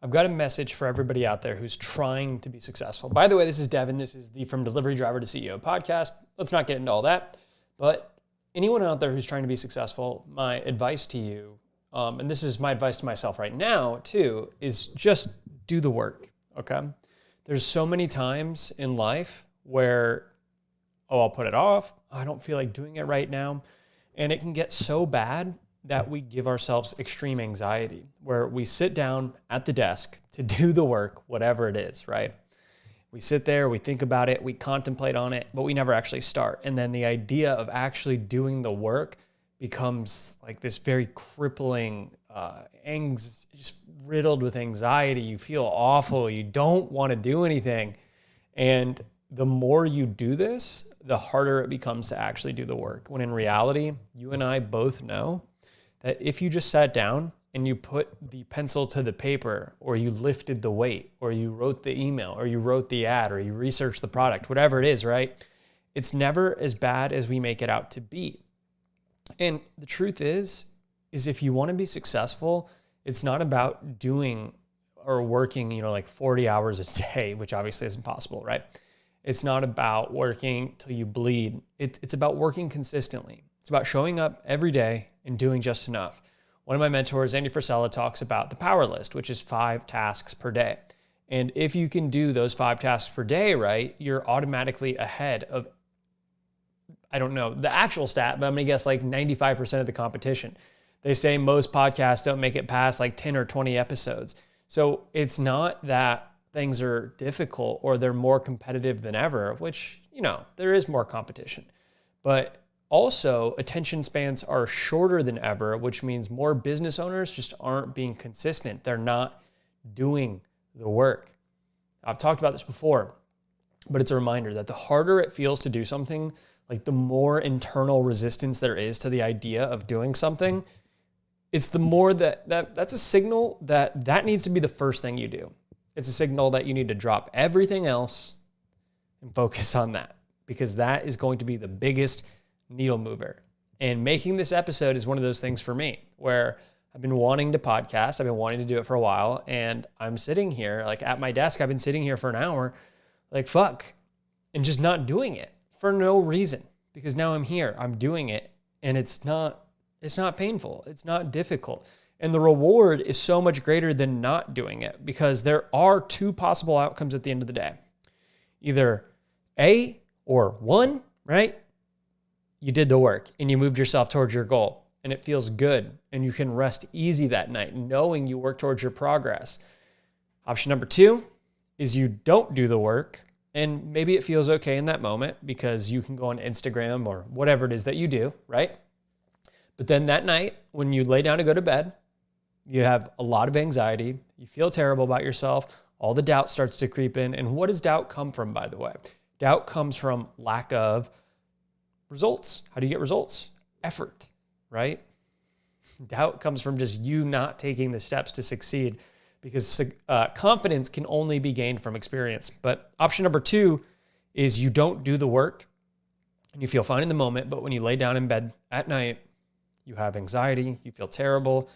I've got a message for everybody out there who's trying to be successful. By the way, this is Devin. This is the From Delivery Driver to CEO podcast. Let's not get into all that. But anyone out there who's trying to be successful, my advice to you, and this is my advice to myself right now too, is just do the work, okay? There's so many times in life where, I'll put it off. I don't feel like doing it right now. And it can get so bad that we give ourselves extreme anxiety, where we sit down at the desk to do the work, whatever it is, right? We sit there, we think about it, we contemplate on it, but we never actually start. And then the idea of actually doing the work becomes like this very crippling, just riddled with anxiety. You feel awful. You don't want to do anything. And the more you do this, the harder it becomes to actually do the work. When in reality, you and I both know that if you just sat down and you put the pencil to the paper, or you lifted the weight, or you wrote the email, or you wrote the ad, or you researched the product, whatever it is, right? It's never as bad as we make it out to be. And the truth is if you want to be successful, it's not about doing or working, like 40 hours a day, which obviously isn't possible, right? It's not about working till you bleed. It's about working consistently. It's about showing up every day and doing just enough. One of my mentors, Andy Frisella, talks about the power list, which is 5 tasks per day. And if you can do those 5 tasks per day, right, you're automatically ahead of, I don't know the actual stat, but I'm going to guess like 95% of the competition. They say most podcasts don't make it past like 10 or 20 episodes. So it's not that things are difficult or they're more competitive than ever, which, there is more competition. But also, attention spans are shorter than ever, which means more business owners just aren't being consistent. They're not doing the work. I've talked about this before, but it's a reminder that the harder it feels to do something, like the more internal resistance there is to the idea of doing something, it's the more that's a signal that needs to be the first thing you do. It's a signal that you need to drop everything else and focus on that, because that is going to be the biggest needle mover. And making this episode is one of those things for me where I've been wanting to podcast. I've been wanting to do it for a while, and I'm sitting here like at my desk. I've been sitting here for an hour, like fuck, and just not doing it for no reason, because now I'm here, I'm doing it, and it's not painful. It's not difficult. And the reward is so much greater than not doing it, because there are 2 possible outcomes at the end of the day. Either A or 1, right? You did the work and you moved yourself towards your goal, and it feels good, and you can rest easy that night knowing you work towards your progress. Option number 2 is you don't do the work, and maybe it feels okay in that moment because you can go on Instagram or whatever it is that you do, right? But then that night when you lay down to go to bed, you have a lot of anxiety, you feel terrible about yourself, all the doubt starts to creep in. And what does doubt come from, by the way? Doubt comes from lack of results. How do you get results? Effort, right? Doubt comes from just you not taking the steps to succeed, because confidence can only be gained from experience. But option number 2 is you don't do the work and you feel fine in the moment, but when you lay down in bed at night, you have anxiety, you feel terrible,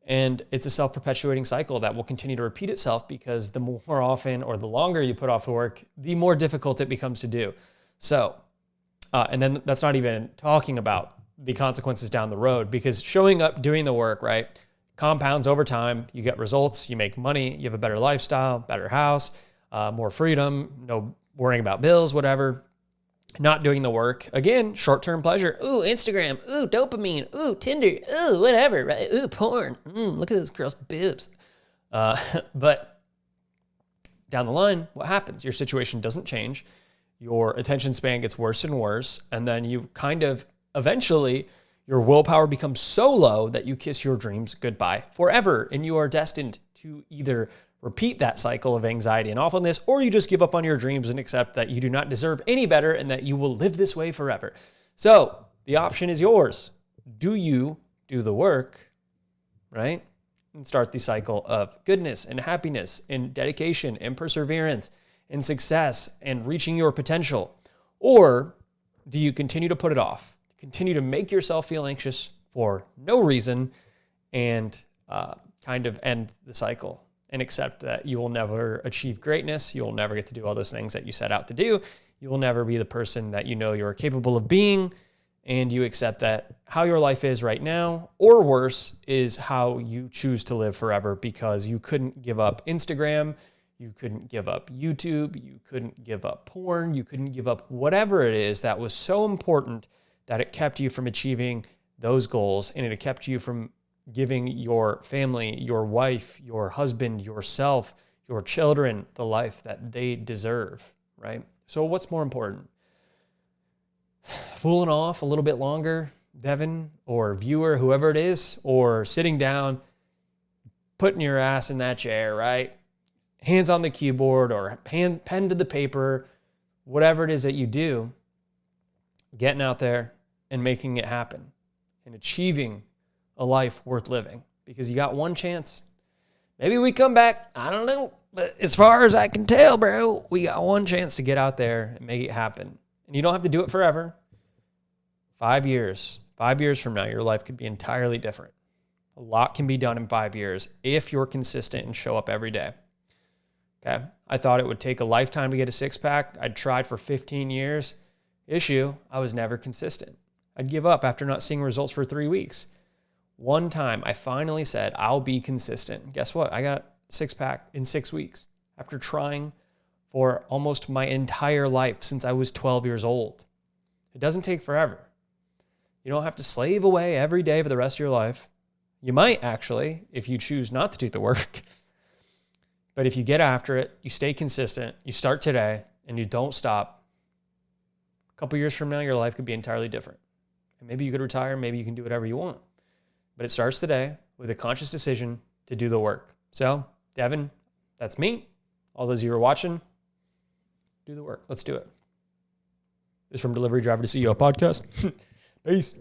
and it's a self-perpetuating cycle that will continue to repeat itself, because the more often or the longer you put off the work, the more difficult it becomes to do. So, and then that's not even talking about the consequences down the road, because showing up, doing the work, right, compounds over time. You get results, you make money, you have a better lifestyle, better house, more freedom, no worrying about bills, whatever. Not doing the work, again, short-term pleasure. Ooh, Instagram. Ooh, dopamine. Ooh, Tinder. Ooh, whatever, right? Ooh, porn. Look at those girls' boobs. But down the line, what happens? Your situation doesn't change. Your attention span gets worse and worse. And then you kind of, eventually, your willpower becomes so low that you kiss your dreams goodbye forever. And you are destined to either repeat that cycle of anxiety and awfulness, or you just give up on your dreams and accept that you do not deserve any better and that you will live this way forever. So the option is yours. Do you do the work, right? And start the cycle of goodness and happiness and dedication and perseverance and success and reaching your potential? Or do you continue to put it off, continue to make yourself feel anxious for no reason, and kind of end the cycle and accept that you will never achieve greatness. You will never get to do all those things that you set out to do. You will never be the person that you know you're capable of being. And you accept that how your life is right now, or worse, is how you choose to live forever, because you couldn't give up Instagram. You couldn't give up YouTube. You couldn't give up porn. You couldn't give up whatever it is that was so important that it kept you from achieving those goals, and it kept you from giving your family, your wife, your husband, yourself, your children the life that they deserve, right? So what's more important? Fooling off a little bit longer, Devin, or viewer, whoever it is, or sitting down, putting your ass in that chair, right? Hands on the keyboard, or pen to the paper, whatever it is that you do, getting out there and making it happen and achieving a life worth living, because you got one chance. Maybe we come back, I don't know, but as far as I can tell, bro, we got one chance to get out there and make it happen. And you don't have to do it forever. 5 years from now, your life could be entirely different. A lot can be done in 5 years if you're consistent and show up every day. Okay. I thought it would take a lifetime to get a six-pack. I'd tried for 15 years. Issue, I was never consistent. I'd give up after not seeing results for 3 weeks. One time, I finally said, I'll be consistent. Guess what? I got a six-pack in 6 weeks after trying for almost my entire life since I was 12 years old. It doesn't take forever. You don't have to slave away every day for the rest of your life. You might actually, if you choose not to do the work. But if you get after it, you stay consistent, you start today, and you don't stop, a couple years from now, your life could be entirely different. And maybe you could retire, maybe you can do whatever you want. But it starts today with a conscious decision to do the work. So, Devin, that's me. All those of you who are watching, do the work. Let's do it. This is from Delivery Driver to CEO podcast. Peace.